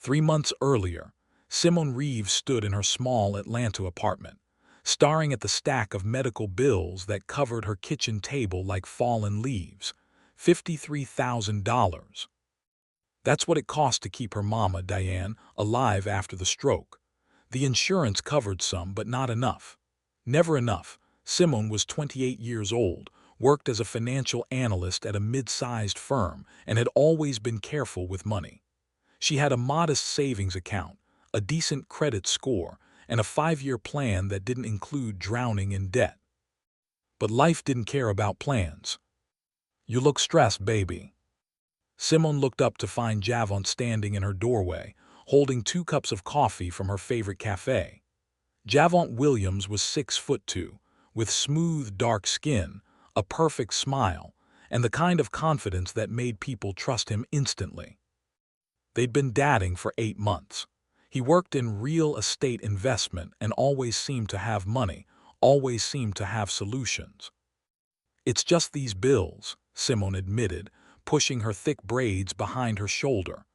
3 months earlier, Simone Reeves stood in her small Atlanta apartment, staring at the stack of medical bills that covered her kitchen table like fallen leaves. $53,000. That's what it cost to keep her mama, Diane, alive after the stroke. The insurance covered some, but not enough. Never enough. Simone was 28 years old, worked as a financial analyst at a mid-sized firm, and had always been careful with money. She had a modest savings account, a decent credit score, and a 5-year plan that didn't include drowning in debt. But life didn't care about plans. "You look stressed, baby." Simone looked up to find Javon standing in her doorway, holding 2 cups of coffee from her favorite cafe. Javon Williams was 6'2", with smooth, dark skin, a perfect smile, and the kind of confidence that made people trust him instantly. They'd been dating for 8 months. He worked in real estate investment and always seemed to have money, always seemed to have solutions. "It's just these bills," Simone admitted, pushing her thick braids behind her shoulder.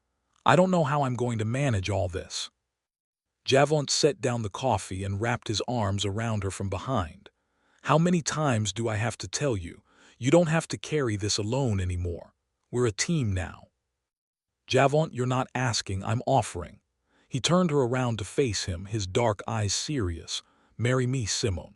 "I don't know how I'm going to manage all this." Javon set down the coffee and wrapped his arms around her from behind. "How many times do I have to tell you? You don't have to carry this alone anymore. We're a team now." "Javon, you're not asking, I'm offering." He turned her around to face him, his dark eyes serious. "Marry me, Simone."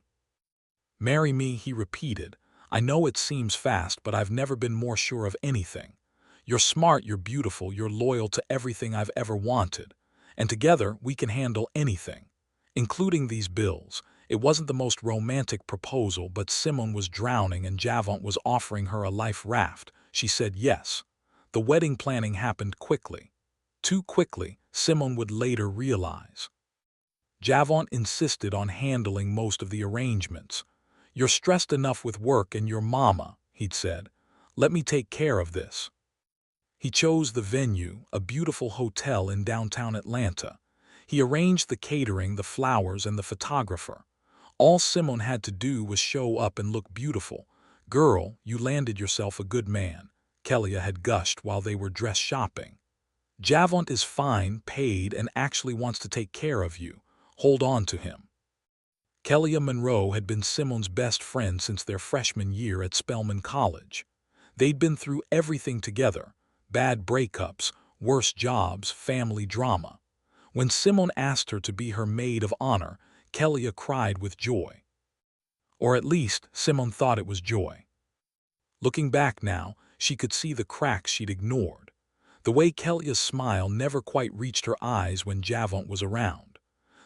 "Marry me," he repeated. "I know it seems fast, but I've never been more sure of anything. You're smart, you're beautiful, you're loyal to everything I've ever wanted. And together we can handle anything, including these bills." It wasn't the most romantic proposal, but Simone was drowning and Javon was offering her a life raft. She said yes. The wedding planning happened quickly. Too quickly, Simone would later realize. Javon insisted on handling most of the arrangements. "You're stressed enough with work and your mama," he'd said. "Let me take care of this." He chose the venue, a beautiful hotel in downtown Atlanta. He arranged the catering, the flowers, and the photographer. All Simone had to do was show up and look beautiful. "Girl, you landed yourself a good man," Kelia had gushed while they were dress shopping. "Javon is fine, paid, and actually wants to take care of you. Hold on to him." Kelia Monroe had been Simone's best friend since their freshman year at Spelman College. They'd been through everything together: bad breakups, worse jobs, family drama. When Simone asked her to be her maid of honor, Kelia cried with joy. Or at least, Simone thought it was joy. Looking back now, she could see the cracks she'd ignored. The way Kelia's smile never quite reached her eyes when Javon was around.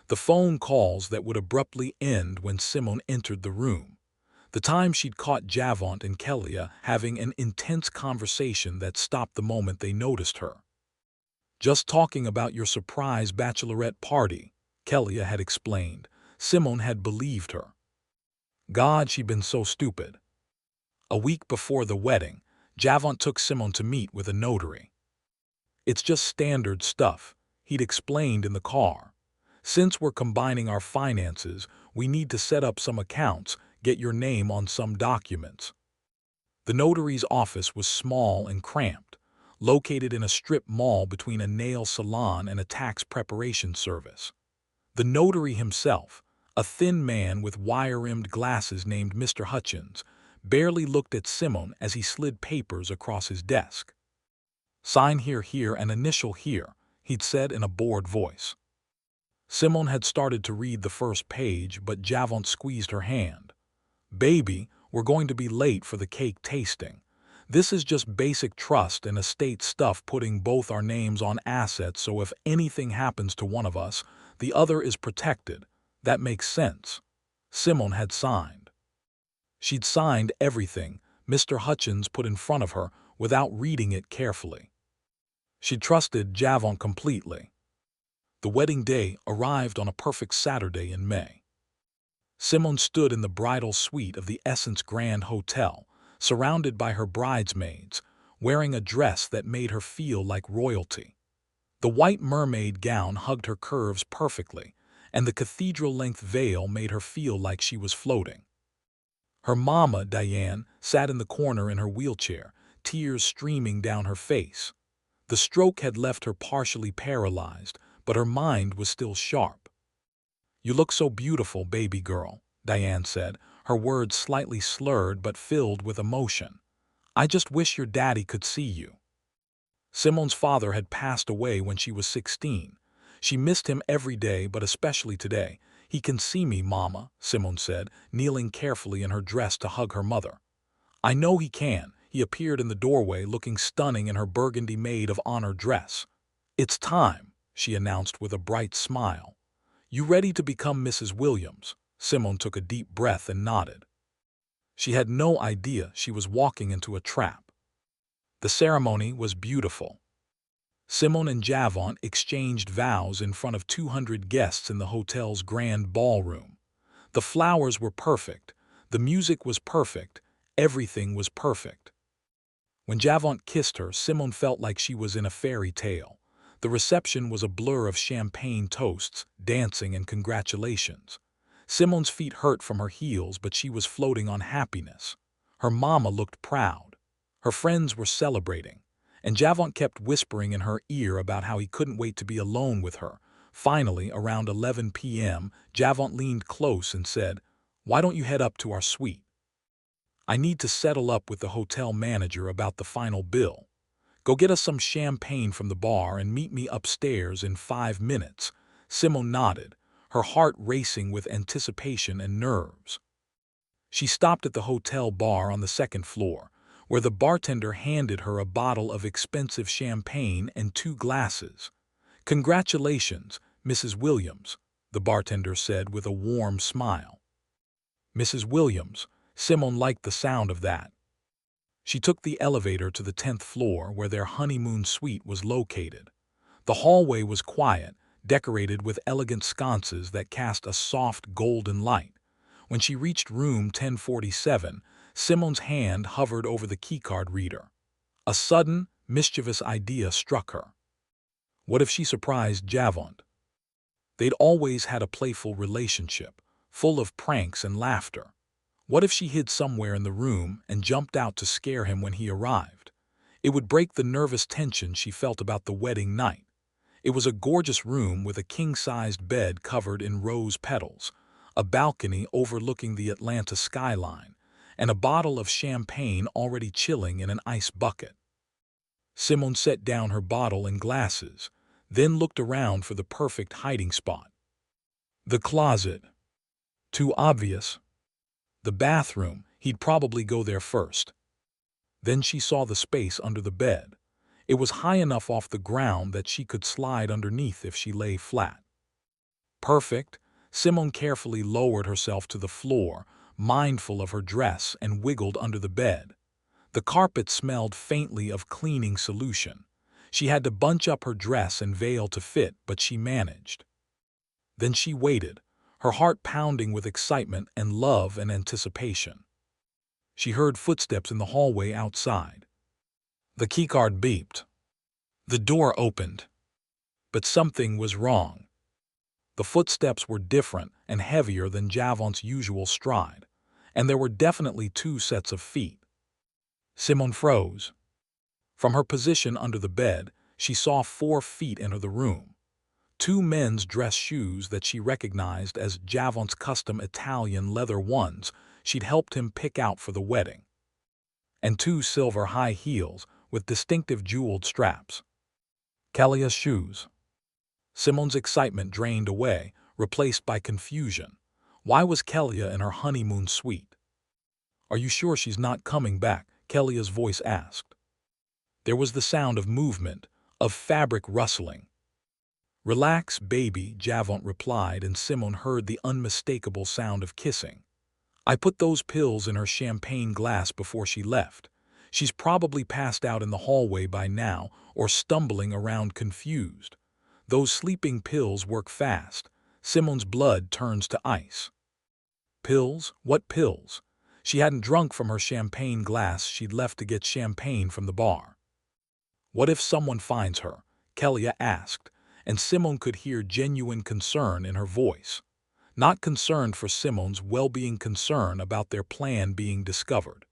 The phone calls that would abruptly end when Simone entered the room. The time she'd caught Javon and Kelia having an intense conversation that stopped the moment they noticed her. "Just talking about your surprise bachelorette party," Kelia had explained. Simone had believed her. God, she'd been so stupid. A week before the wedding, Javon took Simone to meet with a notary. "It's just standard stuff," he'd explained in the car. "Since we're combining our finances, we need to set up some accounts, get your name on some documents." The notary's office was small and cramped, located in a strip mall between a nail salon and a tax preparation service. The notary himself, a thin man with wire-rimmed glasses named Mr. Hutchins, barely looked at Simone as he slid papers across his desk. "Sign here, here, and initial here," he'd said in a bored voice. Simone had started to read the first page, but Javon squeezed her hand. "Baby, we're going to be late for the cake tasting. This is just basic trust and estate stuff, putting both our names on assets so if anything happens to one of us, the other is protected. That makes sense." Simone had signed. She'd signed everything Mr. Hutchins put in front of her without reading it carefully. She trusted Javon completely. The wedding day arrived on a perfect Saturday in May. Simone stood in the bridal suite of the Essence Grand Hotel, surrounded by her bridesmaids, wearing a dress that made her feel like royalty. The white mermaid gown hugged her curves perfectly, and the cathedral-length veil made her feel like she was floating. Her mama, Diane, sat in the corner in her wheelchair, tears streaming down her face. The stroke had left her partially paralyzed, but her mind was still sharp. "You look so beautiful, baby girl," Diane said, her words slightly slurred but filled with emotion. "I just wish your daddy could see you." Simone's father had passed away when she was 16. She missed him every day, but especially today. "He can see me, Mama," Simone said, kneeling carefully in her dress to hug her mother. "I know he can." He appeared in the doorway, looking stunning in her burgundy maid of honor dress. "It's time," she announced with a bright smile. "You ready to become Mrs. Williams?" Simone took a deep breath and nodded. She had no idea she was walking into a trap. The ceremony was beautiful. Simone and Javon exchanged vows in front of 200 guests in the hotel's grand ballroom. The flowers were perfect, the music was perfect, everything was perfect. When Javon kissed her, Simone felt like she was in a fairy tale. The reception was a blur of champagne toasts, dancing, and congratulations. Simone's feet hurt from her heels, but she was floating on happiness. Her mama looked proud. Her friends were celebrating, and Javon kept whispering in her ear about how he couldn't wait to be alone with her. Finally, around 11 p.m., Javon leaned close and said, "Why don't you head up to our suite? I need to settle up with the hotel manager about the final bill. Go get us some champagne from the bar and meet me upstairs in 5 minutes." Simone nodded, her heart racing with anticipation and nerves. She stopped at the hotel bar on the second floor, where the bartender handed her a bottle of expensive champagne and 2 glasses. "Congratulations, Mrs. Williams," the bartender said with a warm smile. Mrs. Williams. Simone liked the sound of that. She took the elevator to the 10th floor where their honeymoon suite was located. The hallway was quiet, decorated with elegant sconces that cast a soft golden light. When she reached room 1047, Simone's hand hovered over the keycard reader. A sudden, mischievous idea struck her. What if she surprised Javon? They'd always had a playful relationship, full of pranks and laughter. What if she hid somewhere in the room and jumped out to scare him when he arrived? It would break the nervous tension she felt about the wedding night. It was a gorgeous room with a king-sized bed covered in rose petals, a balcony overlooking the Atlanta skyline, and a bottle of champagne already chilling in an ice bucket. Simone set down her bottle and glasses, then looked around for the perfect hiding spot. The closet. Too obvious. The bathroom. He'd probably go there first. Then she saw the space under the bed. It was high enough off the ground that she could slide underneath if she lay flat. Perfect. Simone carefully lowered herself to the floor, mindful of her dress, and wiggled under the bed. The carpet smelled faintly of cleaning solution. She had to bunch up her dress and veil to fit, but she managed. Then she waited, her heart pounding with excitement and love and anticipation. She heard footsteps in the hallway outside. The keycard beeped. The door opened. But something was wrong. The footsteps were different and heavier than Javon's usual stride, and there were definitely 2 sets of feet. Simone froze. From her position under the bed, she saw 4 feet enter the room. 2 men's dress shoes that she recognized as Javon's custom Italian leather ones she'd helped him pick out for the wedding. And 2 silver high heels with distinctive jeweled straps. Kelia's shoes. Simone's excitement drained away, replaced by confusion. Why was Kelia in her honeymoon suite? "Are you sure she's not coming back?" Kelia's voice asked. There was the sound of movement, of fabric rustling. "Relax, baby," Javon replied, and Simone heard the unmistakable sound of kissing. "I put those pills in her champagne glass before she left. She's probably passed out in the hallway by now or stumbling around confused. Those sleeping pills work fast. Simone's blood turns to ice." Pills? What pills? She hadn't drunk from her champagne glass she'd left to get champagne from the bar. "What if someone finds her?" Kelia asked, and Simone could hear genuine concern in her voice. Not concern for Simone's well-being, concern about their plan being discovered.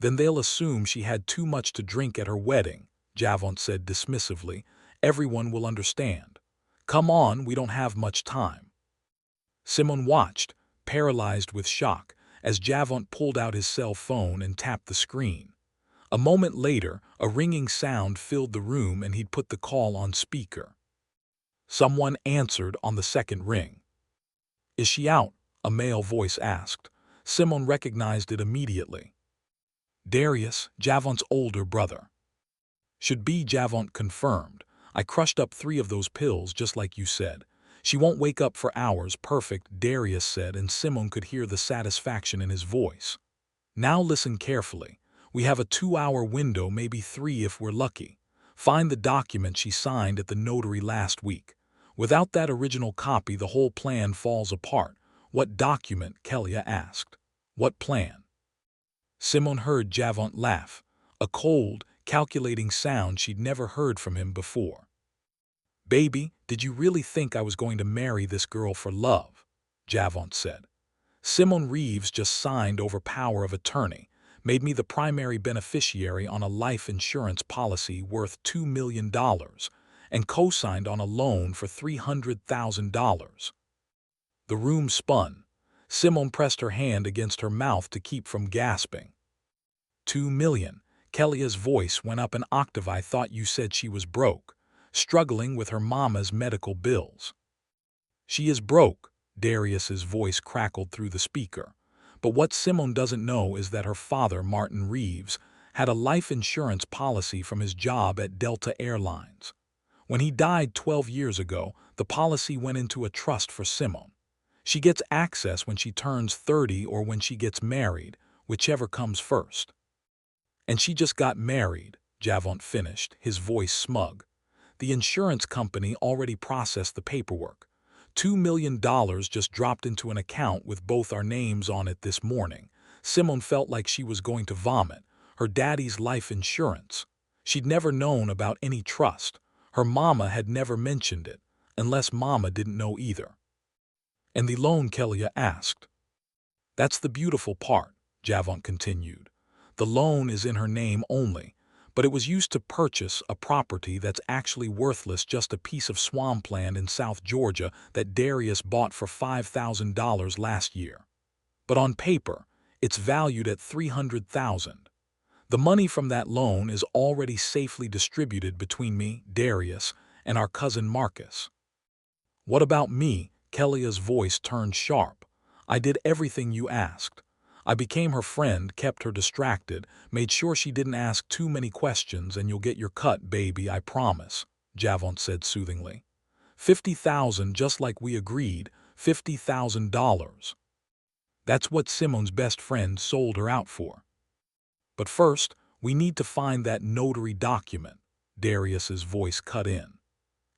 "Then they'll assume she had too much to drink at her wedding," Javon said dismissively. "Everyone will understand. Come on, we don't have much time." Simone watched, paralyzed with shock, as Javon pulled out his cell phone and tapped the screen. A moment later, a ringing sound filled the room and he'd put the call on speaker. Someone answered on the second ring. "Is she out?" a male voice asked. Simone recognized it immediately. "Darius, Javon's older brother." "Should be," Javon confirmed. "I crushed up 3 of those pills just like you said. She won't wake up for hours." "Perfect," Darius said, and Simone could hear the satisfaction in his voice. "Now listen carefully. We have a 2-hour window, maybe 3 if we're lucky. Find the document she signed at the notary last week. Without that original copy, the whole plan falls apart." "What document?" Kelia asked. "What plan?" Simone heard Javon laugh, a cold, calculating sound she'd never heard from him before. "Baby, did you really think I was going to marry this girl for love?" Javon said. "Simone Reeves just signed over power of attorney, made me the primary beneficiary on a life insurance policy worth $2 million, and co-signed on a loan for $300,000. The room spun. Simone pressed her hand against her mouth to keep from gasping. $2 million. Kelia's voice went up an octave. "I thought you said she was broke, struggling with her mama's medical bills." "She is broke," Darius's voice crackled through the speaker. "But what Simone doesn't know is that her father, Martin Reeves, had a life insurance policy from his job at Delta Airlines. When he died 12 years ago, the policy went into a trust for Simone. She gets access when she turns 30 or when she gets married, whichever comes first." "And she just got married," Javon finished, his voice smug. "The insurance company already processed the paperwork. $2 million just dropped into an account with both our names on it this morning." Simone felt like she was going to vomit. Her daddy's life insurance. She'd never known about any trust. Her mama had never mentioned it, unless mama didn't know either. "And the loan?" Kelia asked. "That's the beautiful part," Javon continued. "The loan is in her name only, but it was used to purchase a property that's actually worthless, just a piece of swampland in South Georgia that Darius bought for $5,000 last year. But on paper, it's valued at $300,000. The money from that loan is already safely distributed between me, Darius, and our cousin Marcus." "What about me?" Kelia's voice turned sharp. "I did everything you asked. I became her friend, kept her distracted, made sure she didn't ask too many questions, and you'll get your cut, baby, I promise," Javon said soothingly. $50,000, just like we agreed, $50,000. That's what Simone's best friend sold her out for. "But first, we need to find that notary document," Darius's voice cut in.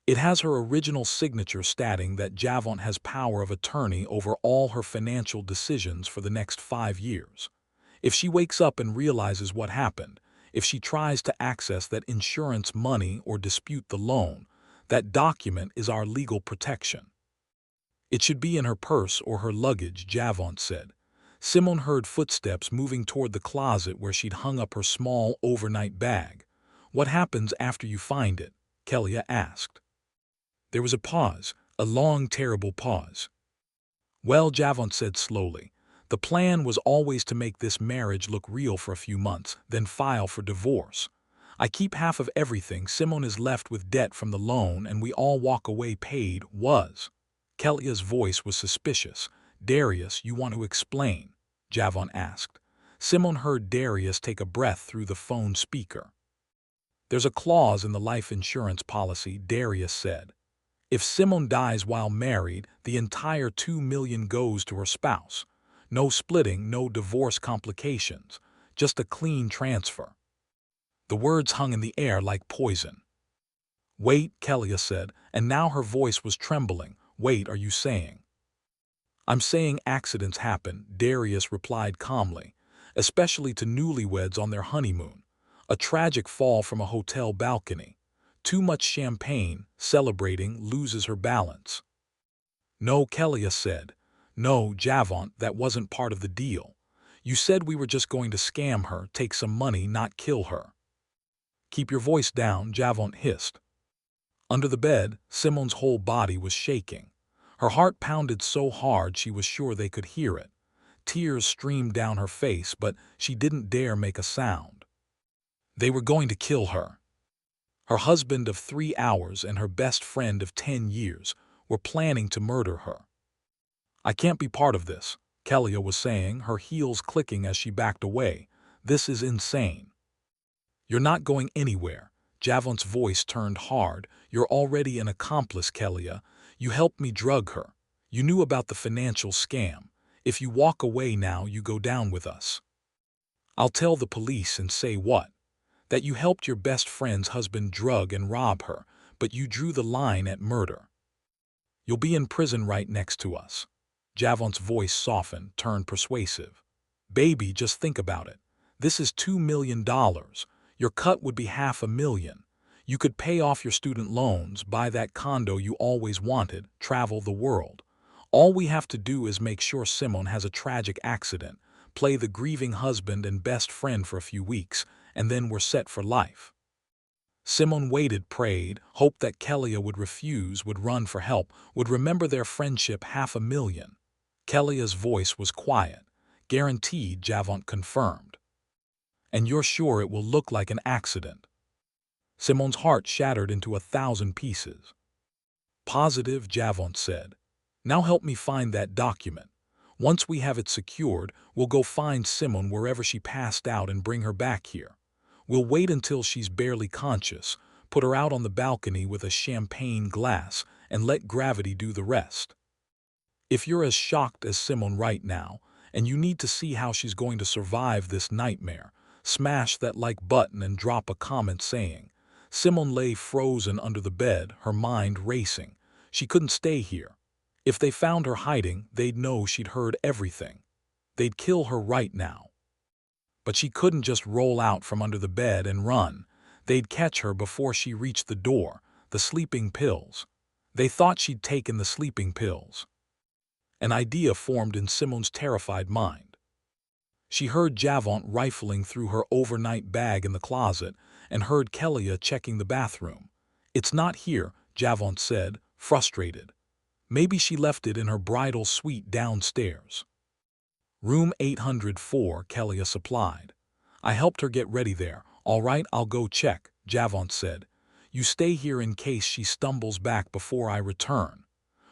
"It has her original signature stating that Javon has power of attorney over all her financial decisions for the next 5 years. If she wakes up and realizes what happened, if she tries to access that insurance money or dispute the loan, that document is our legal protection." "It should be in her purse or her luggage," Javon said. Simone heard footsteps moving toward the closet where she'd hung up her small overnight bag. "What happens after you find it?" Kelia asked. There was a pause, a long, terrible pause. "Well," Javon said slowly, "the plan was always to make this marriage look real for a few months, then file for divorce. I keep half of everything. Simone is left with debt from the loan, and we all walk away paid." "Was?" Kelia's voice was suspicious. "Darius, you want to explain?" Javon asked. Simone heard Darius take a breath through the phone speaker. "There's a clause in the life insurance policy," Darius said. "If Simone dies while married, the entire $2 million goes to her spouse. No splitting, no divorce complications, just a clean transfer." The words hung in the air like poison. "Wait," Kelia said, and now her voice was trembling. "Wait, are you saying?" "I'm saying accidents happen," Darius replied calmly, "especially to newlyweds on their honeymoon. A tragic fall from a hotel balcony. Too much champagne, celebrating, loses her balance." "No," Kelia said. "No, Javon, that wasn't part of the deal. You said we were just going to scam her, take some money, not kill her." Keep your voice down, Javon hissed. Under the bed, Simone's whole body was shaking. Her heart pounded so hard she was sure they could hear it. Tears streamed down her face, but she didn't dare make a sound. They were going to kill her. Her husband of 3 hours and her best friend of 10 years were planning to murder her. I can't be part of this, Kelia was saying, her heels clicking as she backed away. This is insane. You're not going anywhere. Javon's voice turned hard. You're already an accomplice, Kelia. You helped me drug her. You knew about the financial scam. If you walk away now, you go down with us. I'll tell the police and say what? That you helped your best friend's husband drug and rob her, but you drew the line at murder. You'll be in prison right next to us. Javon's voice softened, turned persuasive. Baby, just think about it. This is $2 million. Your cut would be $500,000. You could pay off your student loans, buy that condo you always wanted, travel the world. All we have to do is make sure Simone has a tragic accident, play the grieving husband and best friend for a few weeks, and then we're set for life. Simone waited, prayed, hoped that Kelia would refuse, would run for help, would remember their friendship. $500,000. Kelia's voice was quiet. Guaranteed, Javon confirmed. And you're sure it will look like an accident? Simone's heart shattered into 1,000 pieces. Positive, Javon said. Now help me find that document. Once we have it secured, we'll go find Simone wherever she passed out and bring her back here. We'll wait until she's barely conscious, put her out on the balcony with a champagne glass, and let gravity do the rest. If you're as shocked as Simone right now, and you need to see how she's going to survive this nightmare, smash that like button and drop a comment saying, Simone lay frozen under the bed, her mind racing. She couldn't stay here. If they found her hiding, they'd know she'd heard everything. They'd kill her right now. But she couldn't just roll out from under the bed and run. They'd catch her before she reached the door, the sleeping pills. They thought she'd taken the sleeping pills. An idea formed in Simone's terrified mind. She heard Javon rifling through her overnight bag in the closet and heard Kelia checking the bathroom. It's not here, Javon said, frustrated. Maybe she left it in her bridal suite downstairs. Room 804, Kelia supplied. I helped her get ready there. All right, I'll go check, Javon said. You stay here in case she stumbles back before I return.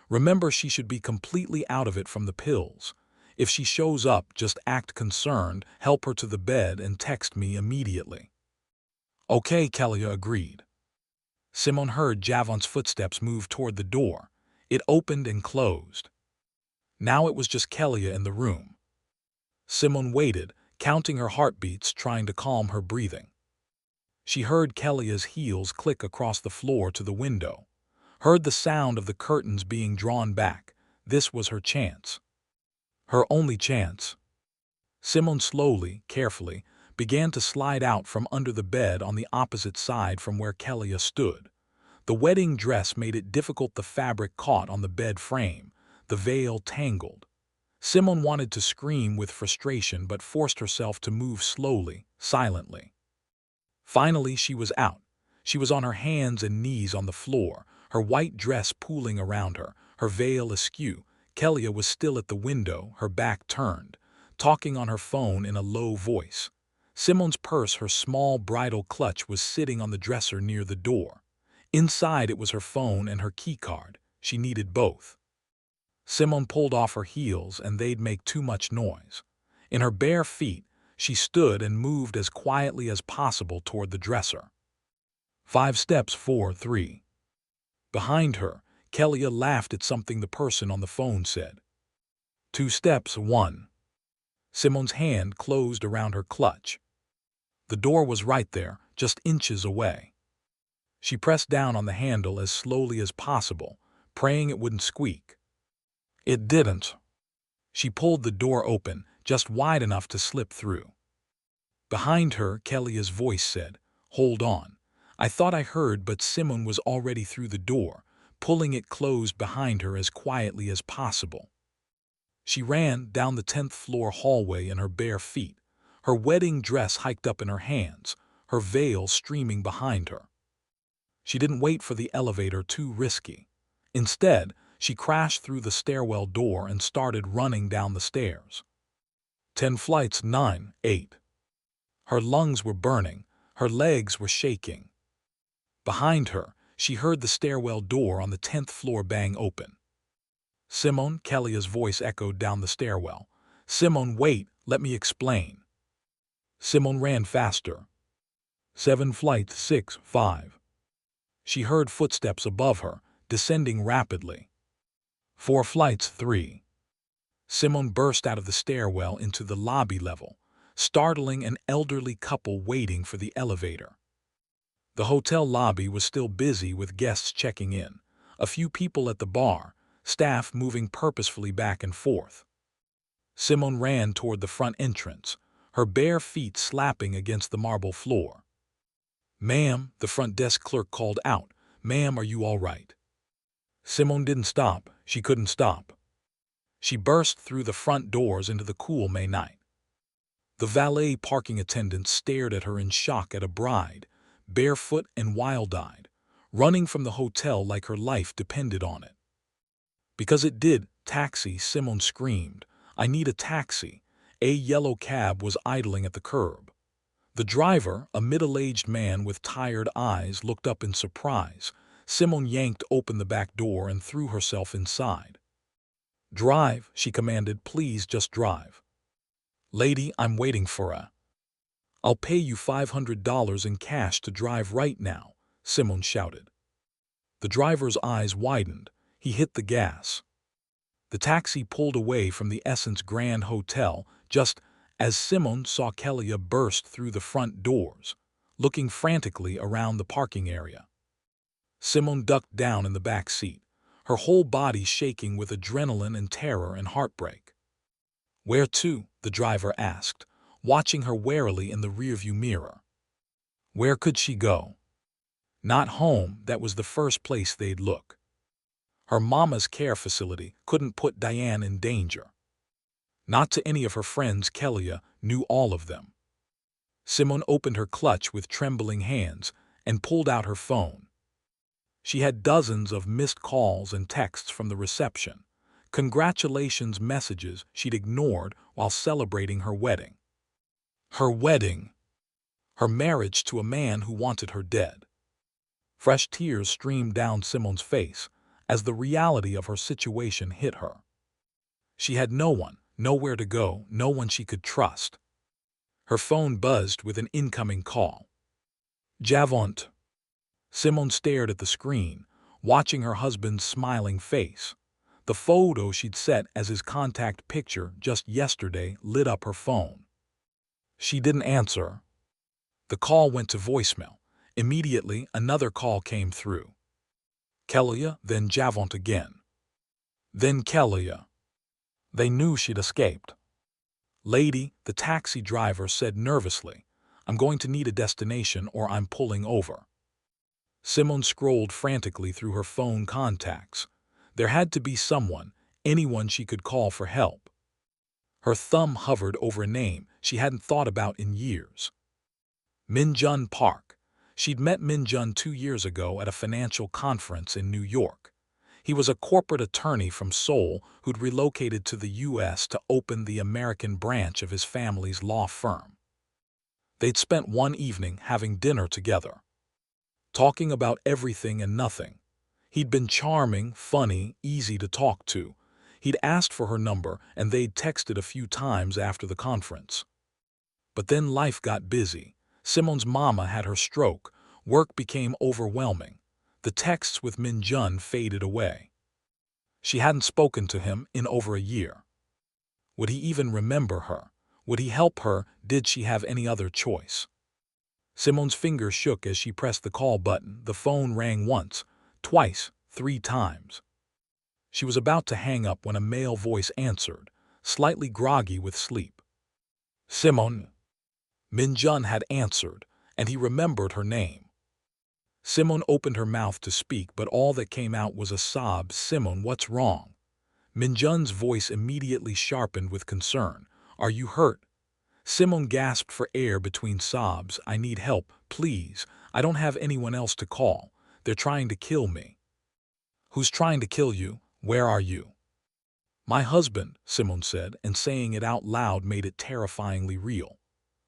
Remember, she should be completely out of it from the pills. If she shows up, just act concerned, help her to the bed, and text me immediately. Okay, Kelia agreed. Simone heard Javon's footsteps move toward the door. It opened and closed. Now it was just Kelia in the room. Simone waited, counting her heartbeats, trying to calm her breathing. She heard Kelia's heels click across the floor to the window. Heard the sound of the curtains being drawn back. This was her chance. Her only chance. Simone slowly, carefully, began to slide out from under the bed on the opposite side from where Kelia stood. The wedding dress made it difficult. The fabric caught on the bed frame. The veil tangled. Simone wanted to scream with frustration but forced herself to move slowly, silently. Finally, she was out. She was on her hands and knees on the floor, her white dress pooling around her, her veil askew. Kelia was still at the window, her back turned, talking on her phone in a low voice. Simone's purse, her small bridal clutch, was sitting on the dresser near the door. Inside it was her phone and her keycard. She needed both. Simone pulled off her heels and they'd make too much noise. In her bare feet, she stood and moved as quietly as possible toward the dresser. 5 steps, 4, 3. Behind her, Kelia laughed at something the person on the phone said. 2 steps, 1. Simone's hand closed around her clutch. The door was right there, just inches away. She pressed down on the handle as slowly as possible, praying it wouldn't squeak. It didn't. She pulled the door open, just wide enough to slip through. Behind her, Kelia's voice said, "Hold on." I thought I heard, but Simone was already through the door, pulling it closed behind her as quietly as possible. She ran down the 10th floor hallway in her bare feet, her wedding dress hiked up in her hands, her veil streaming behind her. She didn't wait for the elevator, too risky. Instead, she crashed through the stairwell door and started running down the stairs. 10 flights, 9, 8. Her lungs were burning, her legs were shaking. Behind her, she heard the stairwell door on the 10th floor bang open. Simone, Kelly's voice echoed down the stairwell. "Simone, wait, let me explain." Simone ran faster. 7 flights, 6, 5. She heard footsteps above her, descending rapidly. 4 flights, 3. Simone burst out of the stairwell into the lobby level, startling an elderly couple waiting for the elevator. The hotel lobby was still busy with guests checking in, a few people at the bar, staff moving purposefully back and forth. Simone ran toward the front entrance, her bare feet slapping against the marble floor. "Ma'am," the front desk clerk called out. "Ma'am, are you all right?" Simone didn't stop. She couldn't stop. She burst through the front doors into the cool May night. The valet parking attendant stared at her in shock at a bride, barefoot and wild-eyed, running from the hotel like her life depended on it. Because it did. "Taxi," Simone screamed. "I need a taxi." A yellow cab was idling at the curb. The driver, a middle-aged man with tired eyes, looked up in surprise. Simone yanked open the back door and threw herself inside. "Drive," she commanded. "Please just drive." "Lady, I'm waiting for a—" "I'll pay you $500 in cash to drive right now," Simone shouted. The driver's eyes widened. He hit the gas. The taxi pulled away from the Essence Grand Hotel just as Simone saw Kelly burst through the front doors, looking frantically around the parking area. Simone ducked down in the back seat, her whole body shaking with adrenaline and terror and heartbreak. "Where to?" the driver asked, watching her warily in the rearview mirror. Where could she go? Not home. That was the first place they'd look. Her mama's care facility couldn't put Diane in danger. Not to any of her friends. Kelly knew all of them. Simone opened her clutch with trembling hands and pulled out her phone. She had dozens of missed calls and texts from the reception, congratulations messages she'd ignored while celebrating her wedding. Her wedding! Her marriage to a man who wanted her dead. Fresh tears streamed down Simone's face as the reality of her situation hit her. She had no one, nowhere to go, no one she could trust. Her phone buzzed with an incoming call. "Javont." Simone stared at the screen, watching her husband's smiling face. The photo she'd set as his contact picture just yesterday lit up her phone. She didn't answer. The call went to voicemail. Immediately, another call came through. Kelly, then Javont again. Then Kelly. They knew she'd escaped. "Lady," the taxi driver said nervously, "I'm going to need a destination or I'm pulling over." Simone scrolled frantically through her phone contacts. There had to be someone, anyone she could call for help. Her thumb hovered over a name she hadn't thought about in years. Min-jun Park. She'd met Min-jun 2 years ago at a financial conference in New York. He was a corporate attorney from Seoul who'd relocated to the U.S. to open the American branch of his family's law firm. They'd spent one evening having dinner together, talking about everything and nothing. He'd been charming, funny, easy to talk to. He'd asked for her number and they'd texted a few times after the conference. But then life got busy. Simone's mama had her stroke. Work became overwhelming. The texts with Min-jun faded away. She hadn't spoken to him in over a year. Would he even remember her? Would he help her? Did she have any other choice? Simone's fingers shook as she pressed the call button. The phone rang once, twice, 3 times. She was about to hang up when a male voice answered, slightly groggy with sleep. "Simone." Min-jun had answered, and he remembered her name. Simone opened her mouth to speak, but all that came out was a sob. "Simone, what's wrong?" Min-jun's voice immediately sharpened with concern. "Are you hurt?" Simone gasped for air between sobs. I need help, please. I don't have anyone else to call. They're trying to kill me. Who's trying to kill you? Where are you? My husband, Simone said, and saying it out loud made it terrifyingly real.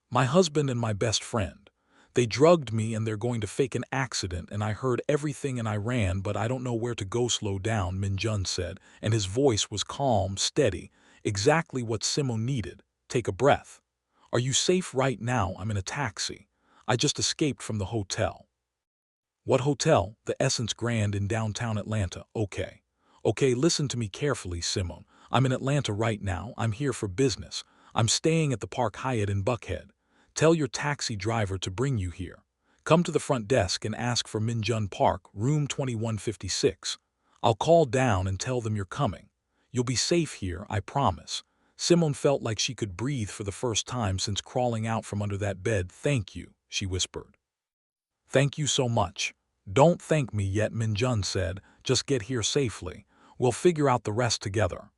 My husband and my best friend. They drugged me and they're going to fake an accident and I heard everything and I ran but I don't know where to go. Slow down, Min-jun said, and his voice was calm, steady, exactly what Simone needed. Take a breath. Are you safe right now? I'm in a taxi. I just escaped from the hotel. What hotel? The Essence Grand in downtown Atlanta. Okay. Okay, listen to me carefully, Simone. I'm in Atlanta right now. I'm here for business. I'm staying at the Park Hyatt in Buckhead. Tell your taxi driver to bring you here. Come to the front desk and ask for Min-jun Park, room 2156. I'll call down and tell them you're coming. You'll be safe here, I promise. Simone felt like she could breathe for the first time since crawling out from under that bed. Thank you, she whispered. Thank you so much. Don't thank me yet, Min-jun said. Just get here safely. We'll figure out the rest together.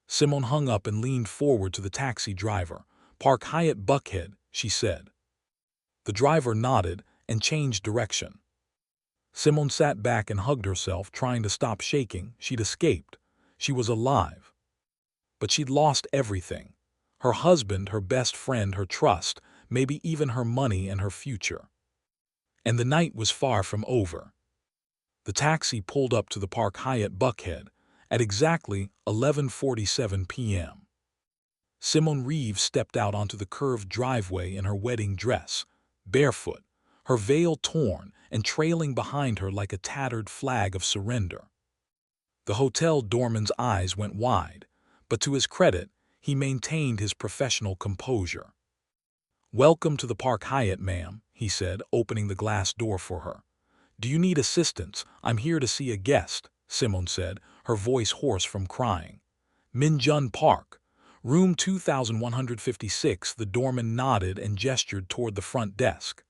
Simone hung up and leaned forward to the taxi driver. Park Hyatt Buckhead, she said. The driver nodded and changed direction. Simone sat back and hugged herself, trying to stop shaking. She'd escaped. She was alive. But she'd lost everything. Her husband, her best friend, her trust, maybe even her money and her future. And the night was far from over. The taxi pulled up to the Park Hyatt Buckhead at exactly 11:47 p.m. Simone Reeves stepped out onto the curved driveway in her wedding dress, barefoot, her veil torn and trailing behind her like a tattered flag of surrender. The hotel doorman's eyes went wide, but to his credit, he maintained his professional composure. "Welcome to the Park Hyatt, ma'am," he said, opening the glass door for her. "Do you need assistance? I'm here to see a guest," Simone said, her voice hoarse from crying. "Min-jun Park, room 2156, the doorman nodded and gestured toward the front desk.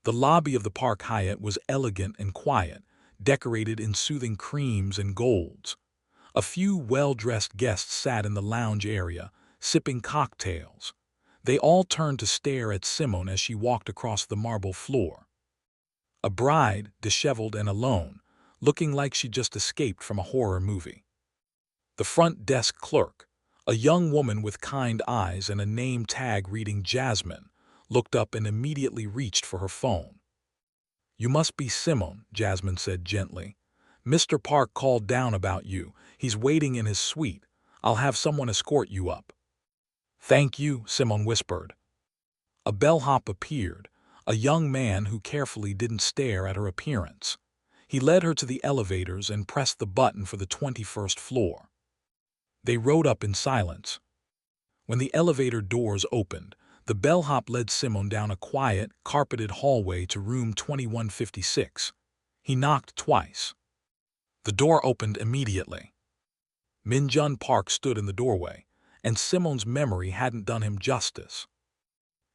The lobby of the Park Hyatt was elegant and quiet, decorated in soothing creams and golds. A few well-dressed guests sat in the lounge area, sipping cocktails. They all turned to stare at Simone as she walked across the marble floor. A bride, disheveled and alone, looking like she just escaped from a horror movie. The front desk clerk, a young woman with kind eyes and a name tag reading Jasmine, looked up and immediately reached for her phone. "You must be Simone," Jasmine said gently. "Mr. Park called down about you. He's waiting in his suite. I'll have someone escort you up." "Thank you," Simone whispered. A bellhop appeared, a young man who carefully didn't stare at her appearance. He led her to the elevators and pressed the button for the 21st floor. They rode up in silence. When the elevator doors opened, the bellhop led Simone down a quiet, carpeted hallway to room 2156. He knocked twice. The door opened immediately. Min-jun Park stood in the doorway, and Simone's memory hadn't done him justice.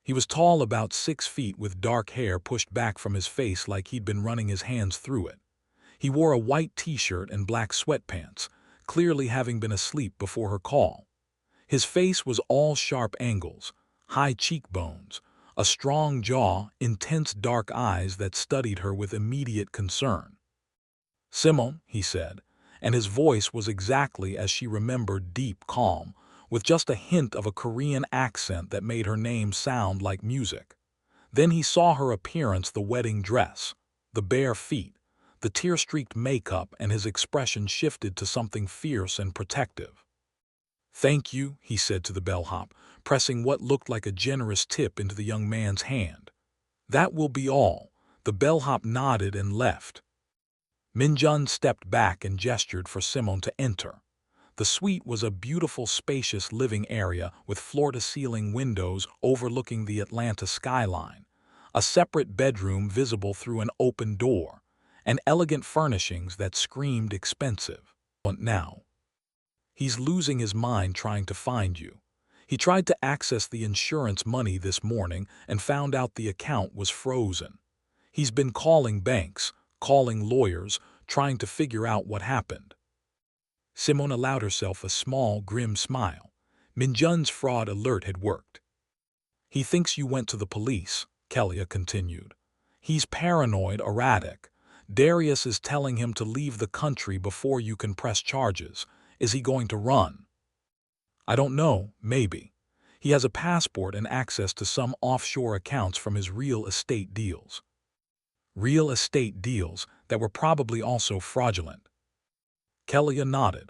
He was tall, about 6 feet, with dark hair pushed back from his face like he'd been running his hands through it. He wore a white t-shirt and black sweatpants, clearly having been asleep before her call. His face was all sharp angles, high cheekbones, a strong jaw, intense dark eyes that studied her with immediate concern. "Simone," he said, and his voice was exactly as she remembered, deep, calm, with just a hint of a Korean accent that made her name sound like music. Then he saw her appearance, the wedding dress, the bare feet, the tear-streaked makeup, and his expression shifted to something fierce and protective. "Thank you," he said to the bellhop, pressing what looked like a generous tip into the young man's hand. "That will be all." The bellhop nodded and left. Min-jun stepped back and gestured for Simone to enter. The suite was a beautiful, spacious living area with floor-to-ceiling windows overlooking the Atlanta skyline, a separate bedroom visible through an open door, and elegant furnishings that screamed expensive. "But now, he's losing his mind trying to find you. He tried to access the insurance money this morning and found out the account was frozen. He's been calling banks, calling lawyers, trying to figure out what happened." Simone allowed herself a small, grim smile. Min-jun's fraud alert had worked. He thinks you went to the police, Kelia continued. He's paranoid, erratic. Darius is telling him to leave the country before you can press charges. Is he going to run? I don't know, maybe. He has a passport and access to some offshore accounts from his real estate deals. Real estate deals that were probably also fraudulent. Kelia nodded.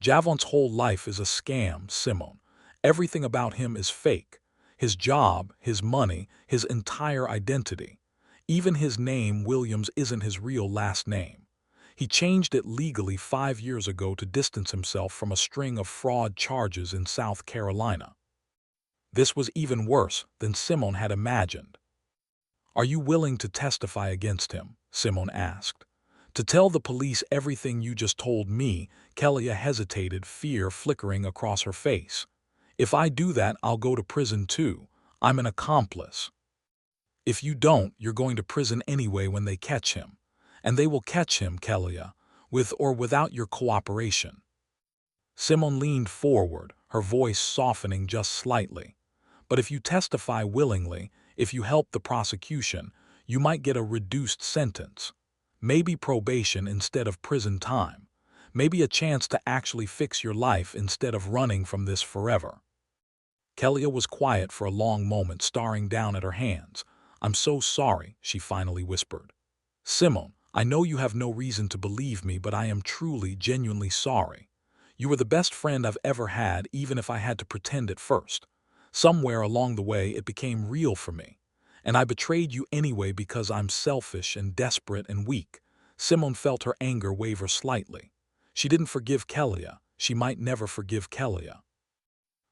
Javon's whole life is a scam, Simone. Everything about him is fake. His job, his money, his entire identity. Even his name, Williams, isn't his real last name. He changed it legally 5 years ago to distance himself from a string of fraud charges in South Carolina. This was even worse than Simone had imagined. Are you willing to testify against him? Simone asked. To tell the police everything you just told me, Kelia hesitated, fear flickering across her face. If I do that, I'll go to prison too. I'm an accomplice. If you don't, you're going to prison anyway when they catch him. And they will catch him, Kelia, with or without your cooperation. Simone leaned forward, her voice softening just slightly. But if you testify willingly, if you help the prosecution, you might get a reduced sentence. Maybe probation instead of prison time. Maybe a chance to actually fix your life instead of running from this forever. Kelia was quiet for a long moment, staring down at her hands. I'm so sorry, she finally whispered. Simone, I know you have no reason to believe me, but I am truly, genuinely sorry. You were the best friend I've ever had, even if I had to pretend at first. Somewhere along the way, it became real for me. And I betrayed you anyway because I'm selfish and desperate and weak. Simone felt her anger waver slightly. She didn't forgive Kelia. She might never forgive Kelia.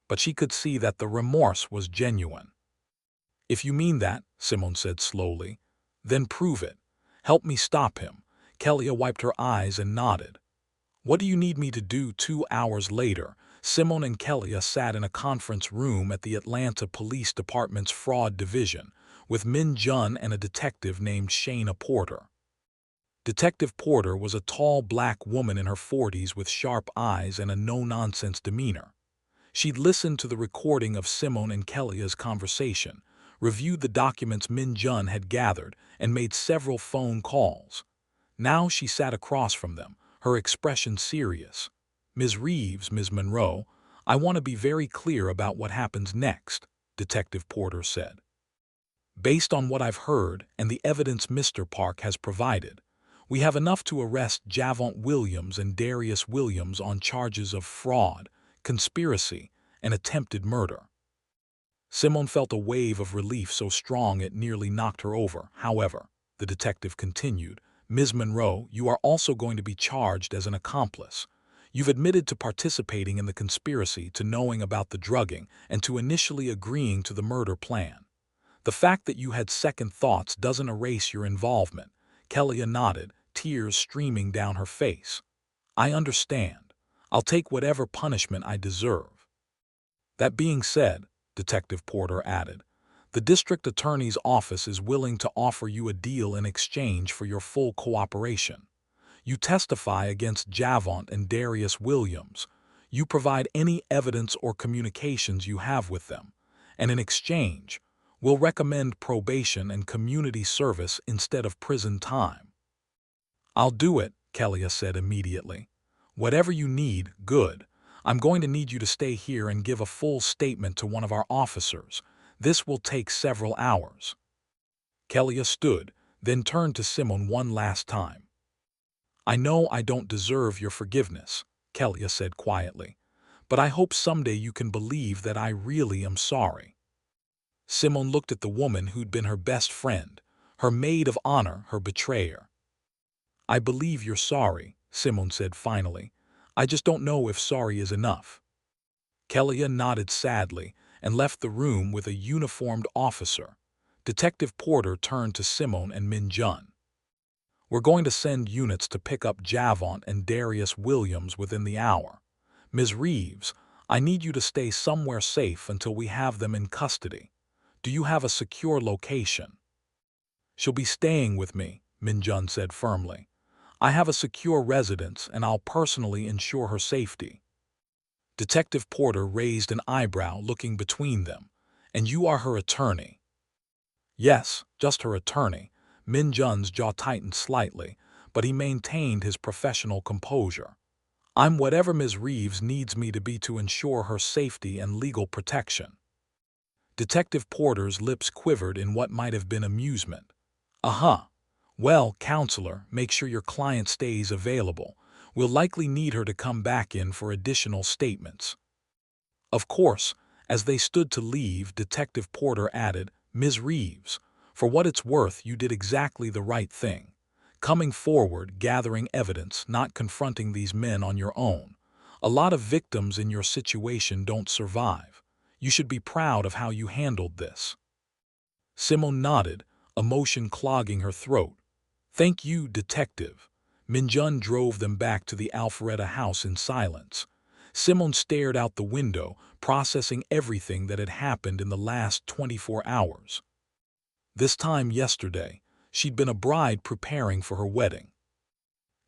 But she could see that the remorse was genuine. If you mean that, Simone said slowly, then prove it. Help me stop him. Kelia wiped her eyes and nodded. What do you need me to do? 2 hours later, Simone and Kelia sat in a conference room at the Atlanta Police Department's Fraud Division, with Min-jun and a detective named Shayna Porter. Detective Porter was a tall black woman in her 40s with sharp eyes and a no-nonsense demeanor. She'd listened to the recording of Simone and Kelia's conversation, reviewed the documents Min-jun had gathered, and made several phone calls. Now she sat across from them, her expression serious. Ms. Reeves, Ms. Monroe, I want to be very clear about what happens next, Detective Porter said. Based on what I've heard and the evidence Mr. Park has provided, we have enough to arrest Javon Williams and Darius Williams on charges of fraud, conspiracy, and attempted murder. Simone felt a wave of relief so strong it nearly knocked her over. However, the detective continued, Ms. Monroe, you are also going to be charged as an accomplice. You've admitted to participating in the conspiracy, to knowing about the drugging, and to initially agreeing to the murder plan. The fact that you had second thoughts doesn't erase your involvement. Kelia nodded, tears streaming down her face. I understand. I'll take whatever punishment I deserve. That being said, Detective Porter added, the district attorney's office is willing to offer you a deal in exchange for your full cooperation. You testify against Javon and Darius Williams. You provide any evidence or communications you have with them. And in exchange, we'll recommend probation and community service instead of prison time. I'll do it, Kelia said immediately. Whatever you need, good. I'm going to need you to stay here and give a full statement to one of our officers. This will take several hours. Kelia stood, then turned to Simone one last time. I know I don't deserve your forgiveness, Kelia said quietly, but I hope someday you can believe that I really am sorry. Simone looked at the woman who'd been her best friend, her maid of honor, her betrayer. I believe you're sorry, Simone said finally. I just don't know if sorry is enough. Kelia nodded sadly and left the room with a uniformed officer. Detective Porter turned to Simone and Min-jun. We're going to send units to pick up Javon and Darius Williams within the hour. Ms. Reeves, I need you to stay somewhere safe until we have them in custody. Do you have a secure location? She'll be staying with me, Min-jun said firmly. I have a secure residence and I'll personally ensure her safety. Detective Porter raised an eyebrow, looking between them. And you are her attorney. Yes, just her attorney. Min-jun's jaw tightened slightly, but he maintained his professional composure. I'm whatever Ms. Reeves needs me to be to ensure her safety and legal protection. Detective Porter's lips quivered in what might have been amusement. Uh-huh. Well, counselor, make sure your client stays available. We'll likely need her to come back in for additional statements. Of course, as they stood to leave, Detective Porter added, Ms. Reeves, for what it's worth, you did exactly the right thing. Coming forward, gathering evidence, not confronting these men on your own. A lot of victims in your situation don't survive. You should be proud of how you handled this. Simone nodded, emotion clogging her throat. Thank you, Detective. Min-jun drove them back to the Alpharetta house in silence. Simone stared out the window, processing everything that had happened in the last 24 hours. This time yesterday, she'd been a bride preparing for her wedding.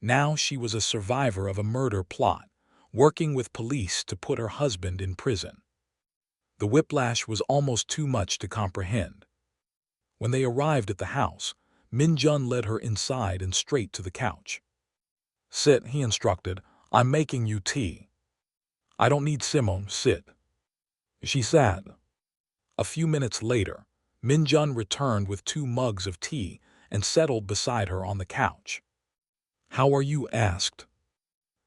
Now she was a survivor of a murder plot, working with police to put her husband in prison. The whiplash was almost too much to comprehend. When they arrived at the house, Min-jun led her inside and straight to the couch. Sit, he instructed. I'm making you tea. I don't need Simone, sit. She sat. A few minutes later, Min-jun returned with 2 mugs of tea and settled beside her on the couch. How are you? Asked.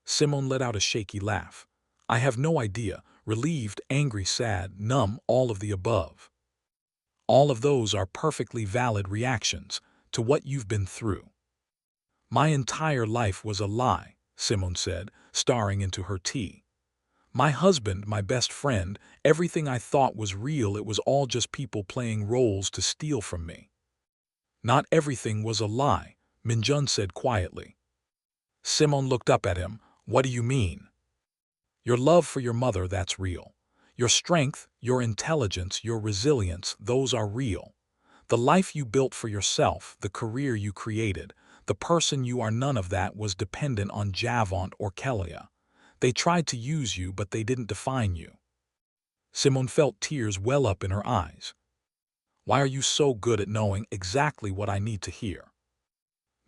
Simone let out a shaky laugh. I have no idea, relieved, angry, sad, numb, all of the above. All of those are perfectly valid reactions to what you've been through. My entire life was a lie, Simone said, staring into her tea. My husband, my best friend, everything I thought was real, it was all just people playing roles to steal from me. Not everything was a lie, Min-jun said quietly. Simone looked up at him. What do you mean? Your love for your mother, that's real. Your strength, your intelligence, your resilience, those are real. The life you built for yourself, the career you created, the person you are, none of that was dependent on Javant or Kelia. They tried to use you, but they didn't define you. Simone felt tears well up in her eyes. Why are you so good at knowing exactly what I need to hear?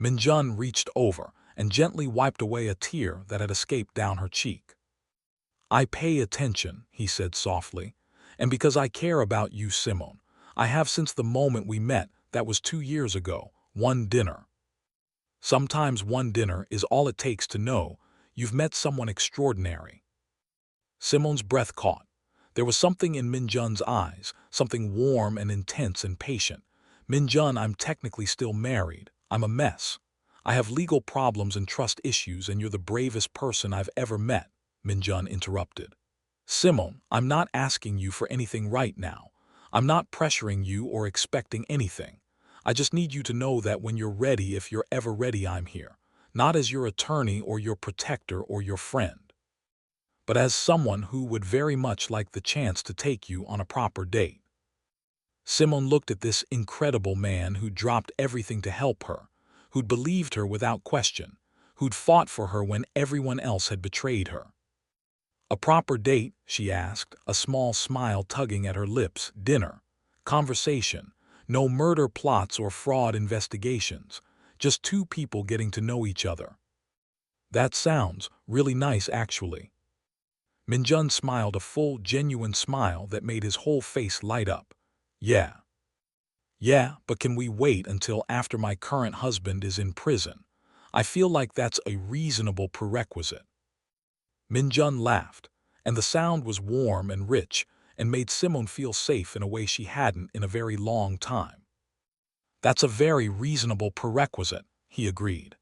Min-jun reached over and gently wiped away a tear that had escaped down her cheek. I pay attention, he said softly, and because I care about you, Simone. I have since the moment we met, that was 2 years ago, one dinner. Sometimes one dinner is all it takes to know you've met someone extraordinary. Simone's breath caught. There was something in Min-jun's eyes, something warm and intense and patient. Min-jun, I'm technically still married. I'm a mess. I have legal problems and trust issues, and you're the bravest person I've ever met, Min-jun interrupted. Simone, I'm not asking you for anything right now. I'm not pressuring you or expecting anything. I just need you to know that when you're ready, if you're ever ready, I'm here. Not as your attorney or your protector or your friend, but as someone who would very much like the chance to take you on a proper date. Simone looked at this incredible man who'd dropped everything to help her, who'd believed her without question, who'd fought for her when everyone else had betrayed her. A proper date, she asked, a small smile tugging at her lips. Dinner. Conversation. No murder plots or fraud investigations. Just 2 people getting to know each other. That sounds really nice, actually. Min-jun smiled, a full, genuine smile that made his whole face light up. Yeah. Yeah, but can we wait until after my current husband is in prison? I feel like that's a reasonable prerequisite. Min-jun laughed, and the sound was warm and rich and made Simone feel safe in a way she hadn't in a very long time. That's a very reasonable prerequisite, he agreed.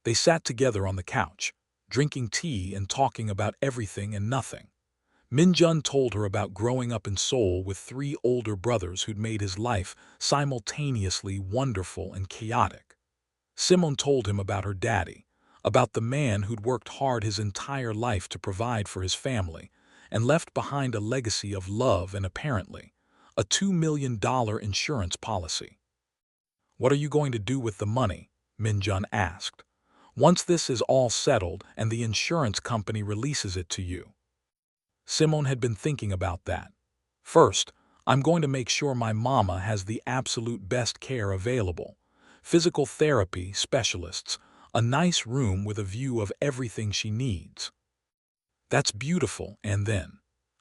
They sat together on the couch, drinking tea and talking about everything and nothing. Min-jun told her about growing up in Seoul with 3 older brothers who'd made his life simultaneously wonderful and chaotic. Simone told him about her daddy, about the man who'd worked hard his entire life to provide for his family and left behind a legacy of love and, apparently, a $2 million insurance policy. What are you going to do with the money? Min-jun asked. Once this is all settled and the insurance company releases it to you. Simone had been thinking about that. First, I'm going to make sure my mama has the absolute best care available. Physical therapy specialists, a nice room with a view of everything she needs. That's beautiful, and then,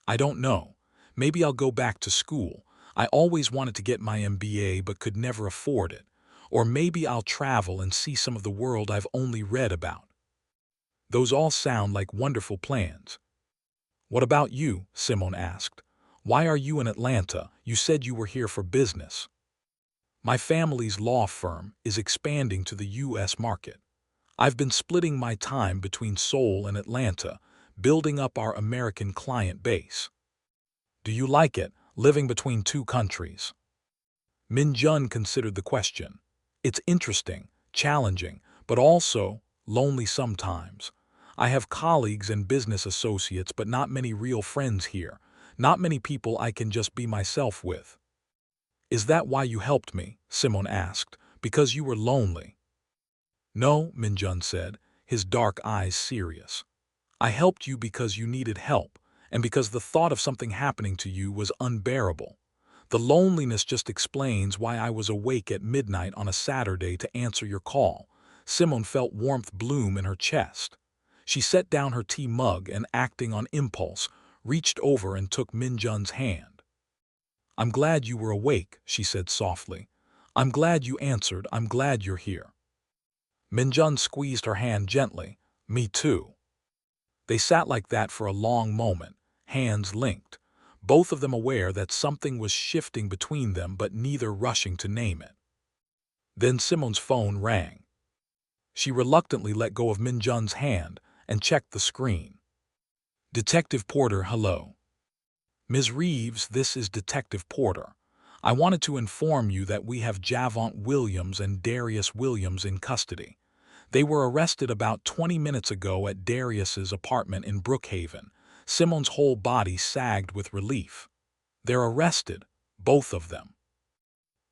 I don't know, maybe I'll go back to school. I always wanted to get my MBA but could never afford it. Or maybe I'll travel and see some of the world I've only read about. Those all sound like wonderful plans. What about you? Simone asked. Why are you in Atlanta? You said you were here for business. My family's law firm is expanding to the U.S. market. I've been splitting my time between Seoul and Atlanta, building up our American client base. Do you like it, living between two countries? Min-jun considered the question. It's interesting, challenging, but also lonely sometimes. I have colleagues and business associates, but not many real friends here. Not many people I can just be myself with. Is that why you helped me? Simone asked. Because you were lonely. No, Min-jun said, his dark eyes serious. I helped you because you needed help, and because the thought of something happening to you was unbearable. The loneliness just explains why I was awake at midnight on a Saturday to answer your call. Simone felt warmth bloom in her chest. She set down her tea mug and, acting on impulse, reached over and took Min-jun's hand. I'm glad you were awake, she said softly. I'm glad you answered. I'm glad you're here. Min-jun squeezed her hand gently. Me too. They sat like that for a long moment, hands linked, both of them aware that something was shifting between them but neither rushing to name it. Then Simone's phone rang. She reluctantly let go of Min-jun's hand and checked the screen. Detective Porter, hello. Ms. Reeves, this is Detective Porter. I wanted to inform you that we have Javon Williams and Darius Williams in custody. They were arrested about 20 minutes ago at Darius's apartment in Brookhaven. Simone's whole body sagged with relief. They're arrested, both of them.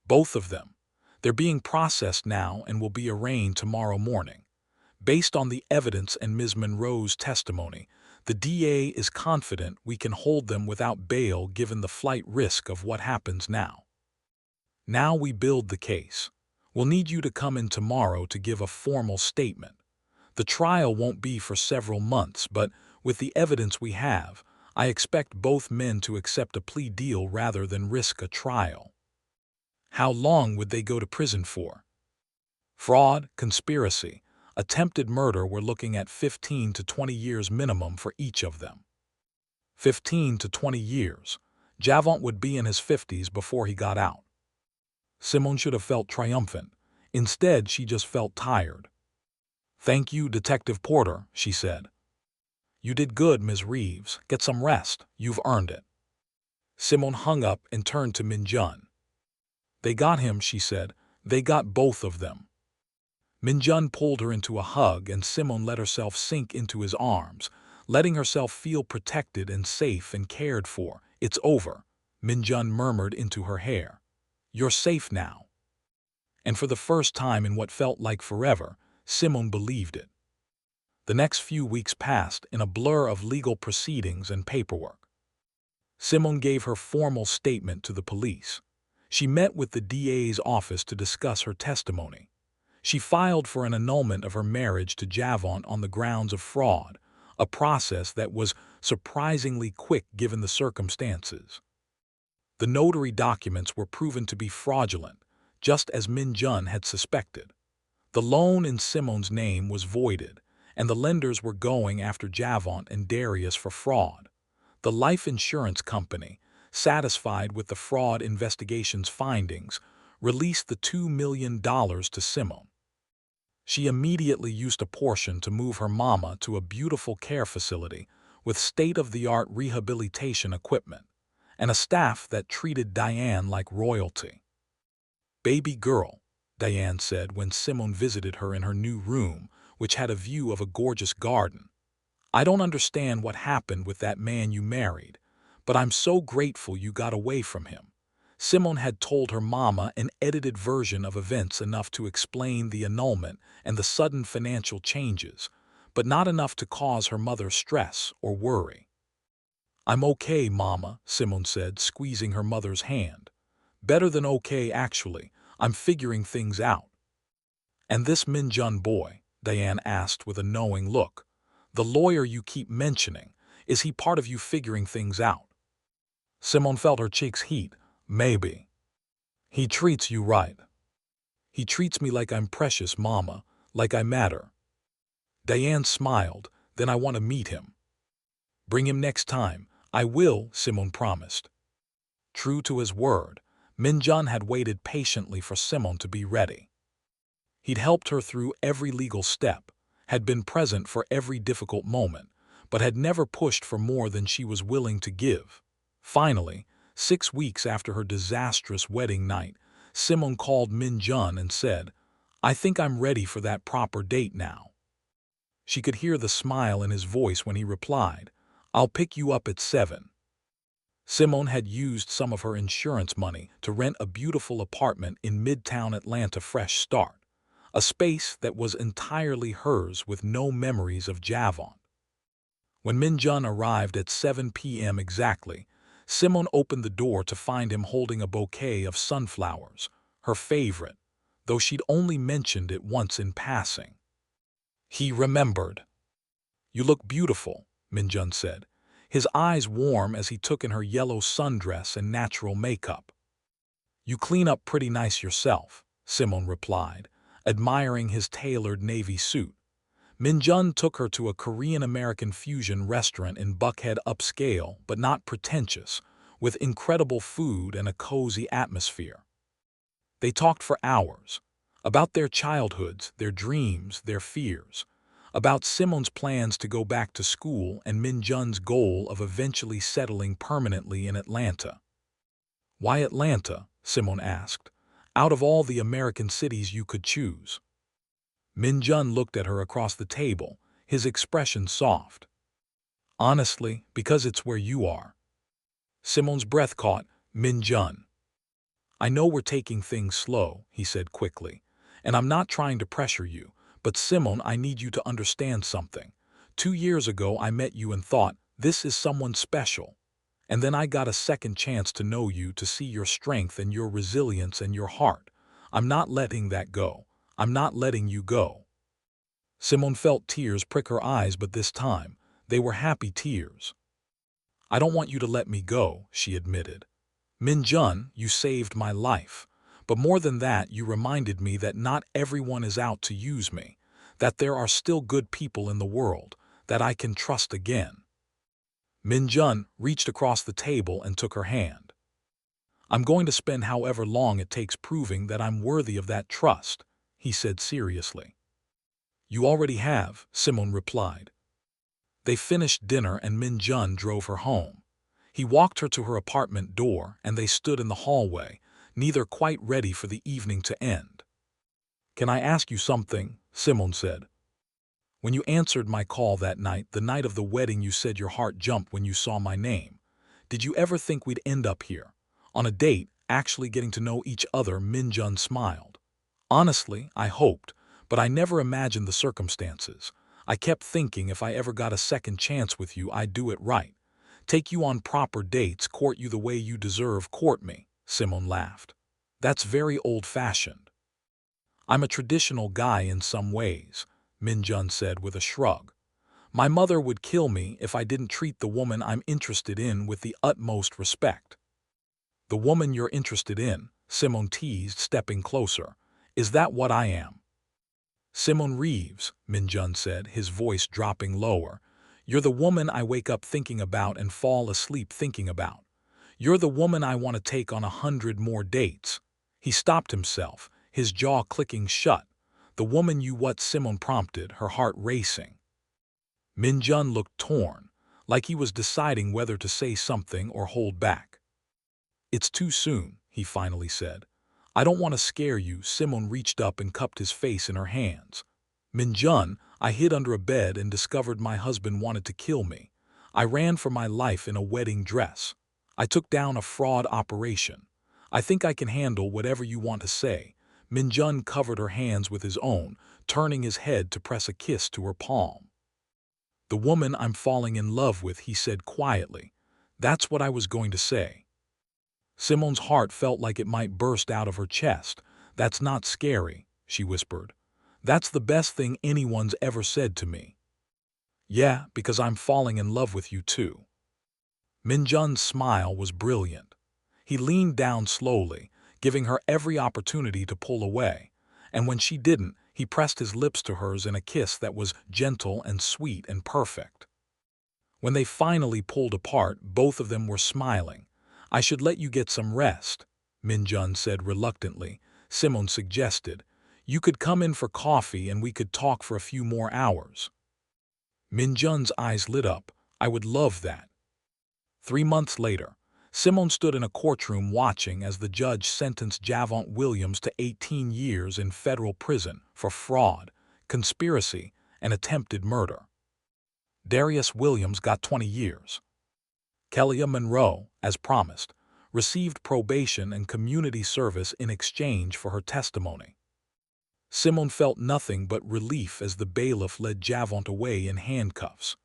Both of them. They're being processed now and will be arraigned tomorrow morning. Based on the evidence and Ms. Monroe's testimony, the DA is confident we can hold them without bail given the flight risk of what happens now. Now we build the case. We'll need you to come in tomorrow to give a formal statement. The trial won't be for several months, but with the evidence we have, I expect both men to accept a plea deal rather than risk a trial. How long would they go to prison for? Fraud, conspiracy, attempted murder, we're looking at 15 to 20 years minimum for each of them. 15 to 20 years. Javon would be in his 50s before he got out. Simone should have felt triumphant. Instead, she just felt tired. Thank you, Detective Porter, she said. You did good, Ms. Reeves. Get some rest. You've earned it. Simone hung up and turned to Min-jun. They got him, she said. They got both of them. Min-jun pulled her into a hug and Simone let herself sink into his arms, letting herself feel protected and safe and cared for. It's over, Min-jun murmured into her hair. You're safe now. And for the first time in what felt like forever, Simone believed it. The next few weeks passed in a blur of legal proceedings and paperwork. Simone gave her formal statement to the police. She met with the DA's office to discuss her testimony. She filed for an annulment of her marriage to Javon on the grounds of fraud, a process that was surprisingly quick given the circumstances. The notary documents were proven to be fraudulent, just as Min-jun had suspected. The loan in Simone's name was voided, and the lenders were going after Javon and Darius for fraud. The life insurance company, satisfied with the fraud investigation's findings, released the $2 million to Simone. She immediately used a portion to move her mama to a beautiful care facility with state-of-the-art rehabilitation equipment, and a staff that treated Diane like royalty. Baby girl, Diane said when Simone visited her in her new room, which had a view of a gorgeous garden. I don't understand what happened with that man you married, but I'm so grateful you got away from him. Simone had told her mama an edited version of events enough to explain the annulment and the sudden financial changes, but not enough to cause her mother stress or worry. I'm okay, Mama, Simone said, squeezing her mother's hand. Better than okay, actually. I'm figuring things out. And this Min-jun boy, Diane asked with a knowing look. The lawyer you keep mentioning, is he part of you figuring things out? Simone felt her cheeks heat. Maybe. He treats you right. He treats me like I'm precious, Mama, like I matter. Diane smiled. Then I want to meet him. Bring him next time. I will, Simone promised. True to his word, Min-jun had waited patiently for Simone to be ready. He'd helped her through every legal step, had been present for every difficult moment, but had never pushed for more than she was willing to give. Finally, 6 weeks after her disastrous wedding night, Simone called Min-jun and said, I think I'm ready for that proper date now. She could hear the smile in his voice when he replied, I'll pick you up at 7. Simone had used some of her insurance money to rent a beautiful apartment in Midtown Atlanta. Fresh start, a space that was entirely hers with no memories of Javon. When Min-jun arrived at 7 p.m. exactly, Simone opened the door to find him holding a bouquet of sunflowers, her favorite, though she'd only mentioned it once in passing. He remembered. You look beautiful, Min-jun said, his eyes warm as he took in her yellow sundress and natural makeup. You clean up pretty nice yourself, Simone replied, admiring his tailored navy suit. Min-jun took her to a Korean-American fusion restaurant in Buckhead, upscale but not pretentious, with incredible food and a cozy atmosphere. They talked for hours, about their childhoods, their dreams, their fears, about Simone's plans to go back to school and Min-jun's goal of eventually settling permanently in Atlanta. Why Atlanta? Simone asked. Out of all the American cities you could choose. Min-jun looked at her across the table, his expression soft. Honestly, because it's where you are. Simone's breath caught. Min-jun. I know we're taking things slow, he said quickly, and I'm not trying to pressure you, but Simone, I need you to understand something. 2 years ago I met you and thought, this is someone special. And then I got a second chance to know you, to see your strength and your resilience and your heart. I'm not letting that go. I'm not letting you go. Simone felt tears prick her eyes, but this time, they were happy tears. I don't want you to let me go, she admitted. Min-jun, you saved my life. But more than that, you reminded me that not everyone is out to use me, that there are still good people in the world, that I can trust again. Min-jun reached across the table and took her hand. I'm going to spend however long it takes proving that I'm worthy of that trust, he said seriously. You already have, Simone replied. They finished dinner and Min-jun drove her home. He walked her to her apartment door and they stood in the hallway, neither quite ready for the evening to end. Can I ask you something? Simone said. When you answered my call that night, the night of the wedding, you said your heart jumped when you saw my name. Did you ever think we'd end up here, on a date, actually getting to know each other? Min-jun smiled. Honestly, I hoped, but I never imagined the circumstances. I kept thinking if I ever got a second chance with you, I'd do it right. Take you on proper dates, court you the way you deserve. Court me, Simone laughed. That's very old-fashioned. I'm a traditional guy in some ways, Min-jun said with a shrug. My mother would kill me if I didn't treat the woman I'm interested in with the utmost respect. The woman you're interested in, Simone teased, stepping closer. Is that what I am? Simone Reeves, Min-jun said, his voice dropping lower. You're the woman I wake up thinking about and fall asleep thinking about. You're the woman I want to take on 100 more dates. He stopped himself, his jaw clicking shut. The woman you what? Simone prompted, her heart racing. Min-jun looked torn, like he was deciding whether to say something or hold back. It's too soon, he finally said. I don't want to scare you. Simone reached up and cupped his face in her hands. Min-jun, I hid under a bed and discovered my husband wanted to kill me. I ran for my life in a wedding dress. I took down a fraud operation. I think I can handle whatever you want to say. Min-jun covered her hands with his own, turning his head to press a kiss to her palm. The woman I'm falling in love with, he said quietly. That's what I was going to say. Simone's heart felt like it might burst out of her chest. That's not scary, she whispered. That's the best thing anyone's ever said to me. Yeah, because I'm falling in love with you too. Min-jun's smile was brilliant. He leaned down slowly, giving her every opportunity to pull away, and when she didn't, he pressed his lips to hers in a kiss that was gentle and sweet and perfect. When they finally pulled apart, both of them were smiling. I should let you get some rest, Min-jun said reluctantly. Simone suggested. You could come in for coffee and we could talk for a few more hours. Min-jun's eyes lit up. I would love that. 3 months later, Simone stood in a courtroom watching as the judge sentenced Javon Williams to 18 years in federal prison for fraud, conspiracy, and attempted murder. Darius Williams got 20 years. Kelia Monroe, as promised, received probation and community service in exchange for her testimony. Simone felt nothing but relief as the bailiff led Javon away in handcuffs.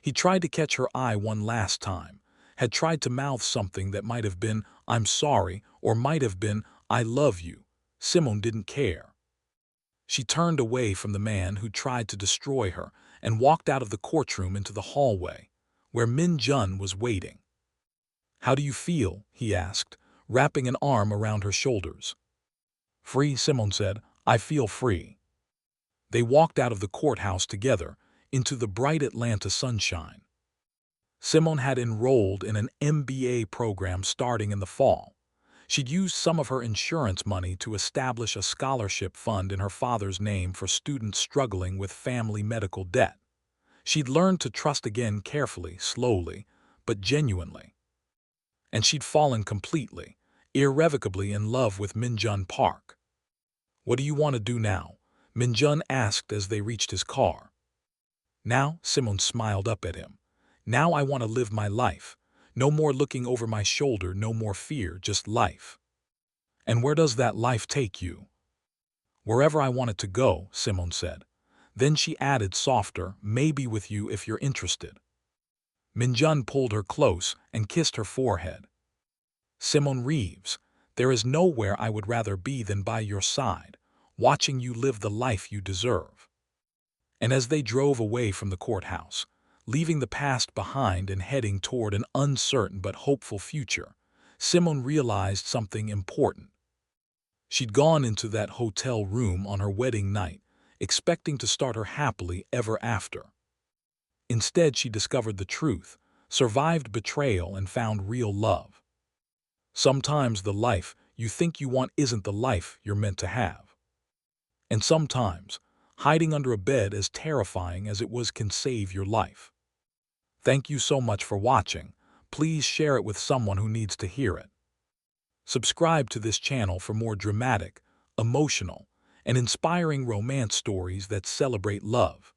He tried to catch her eye one last time, had tried to mouth something that might have been, I'm sorry, or might have been, I love you. Simone didn't care. She turned away from the man who tried to destroy her and walked out of the courtroom into the hallway, where Min-jun was waiting. How do you feel? He asked, wrapping an arm around her shoulders. Free, Simone said. I feel free. They walked out of the courthouse together into the bright Atlanta sunshine. Simone had enrolled in an MBA program starting in the fall. She'd used some of her insurance money to establish a scholarship fund in her father's name for students struggling with family medical debt. She'd learned to trust again carefully, slowly, but genuinely. And she'd fallen completely, irrevocably in love with Min-jun Park. What do you want to do now? Min-jun asked as they reached his car. Now, Simone smiled up at him. Now I want to live my life. No more looking over my shoulder, no more fear, just life. And where does that life take you? Wherever I want it to go, Simone said. Then she added softer, maybe with you if you're interested. Min-jun pulled her close and kissed her forehead. Simone Reeves, there is nowhere I would rather be than by your side, watching you live the life you deserve. And as they drove away from the courthouse, leaving the past behind and heading toward an uncertain but hopeful future, Simone realized something important. She'd gone into that hotel room on her wedding night, expecting to start her happily ever after. Instead, she discovered the truth, survived betrayal, and found real love. Sometimes the life you think you want isn't the life you're meant to have. And sometimes, hiding under a bed as terrifying as it was can save your life. Thank you so much for watching. Please share it with someone who needs to hear it. Subscribe to this channel for more dramatic, emotional, and inspiring romance stories that celebrate love.